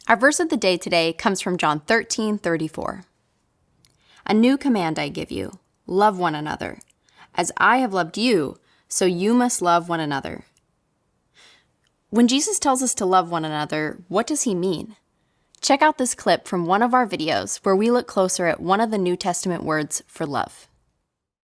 Our verse of the day today comes from John 13:34. A new command I give you, love one another. As I have loved you, so you must love one another. When Jesus tells us to love one another, what does he mean? Check out this clip from one of our videos where we look closer at one of the New Testament words for love.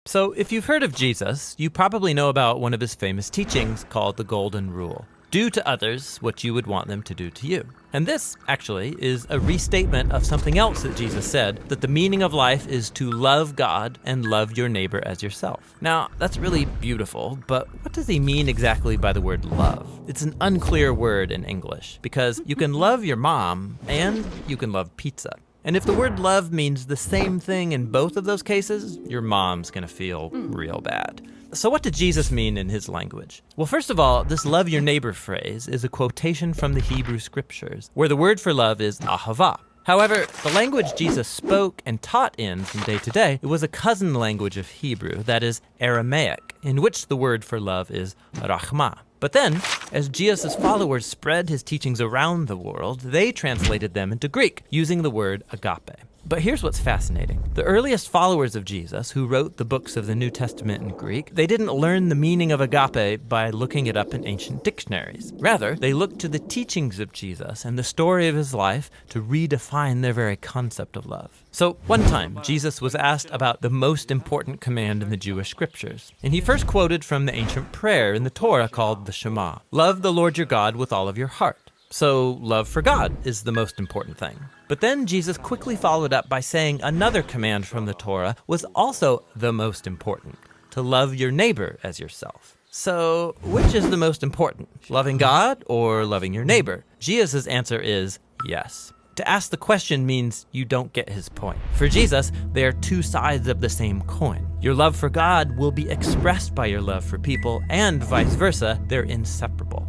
So if you've heard of Jesus, you probably know about one of his famous teachings called the Golden Rule. Do to others what you would want them to do to you. And this, actually, is a restatement of something else that Jesus said, that the meaning of life is to love God and love your neighbor as yourself. Now, that's really beautiful, but what does he mean exactly by the word love? It's an unclear word in English, because you can love your mom and you can love pizza. And if the word love means the same thing in both of those cases, your mom's gonna feel real bad. So what did Jesus mean in his language? Well, first of all, this love your neighbor phrase is a quotation from the Hebrew scriptures, where the word for love is ahava. However, the language Jesus spoke and taught in from day to day, it was a cousin language of Hebrew, that is Aramaic, in which the word for love is rachma. But then, as Jesus' followers spread his teachings around the world, they translated them into Greek, using the word agape. But here's what's fascinating. The earliest followers of Jesus, who wrote the books of the New Testament in Greek, they didn't learn the meaning of agape by looking it up in ancient dictionaries. Rather, they looked to the teachings of Jesus and the story of his life to redefine their very concept of love. So one time, Jesus was asked about the most important command in the Jewish scriptures. And he first quoted from the ancient prayer in the Torah called the Shema. Love the Lord your God with all of your heart. So love for God is the most important thing. But then Jesus quickly followed up by saying another command from the Torah was also the most important, to love your neighbor as yourself. So which is the most important, loving God or loving your neighbor? Jesus' answer is yes. To ask the question means you don't get his point. For Jesus, they are two sides of the same coin. Your love for God will be expressed by your love for people, and vice versa, they're inseparable.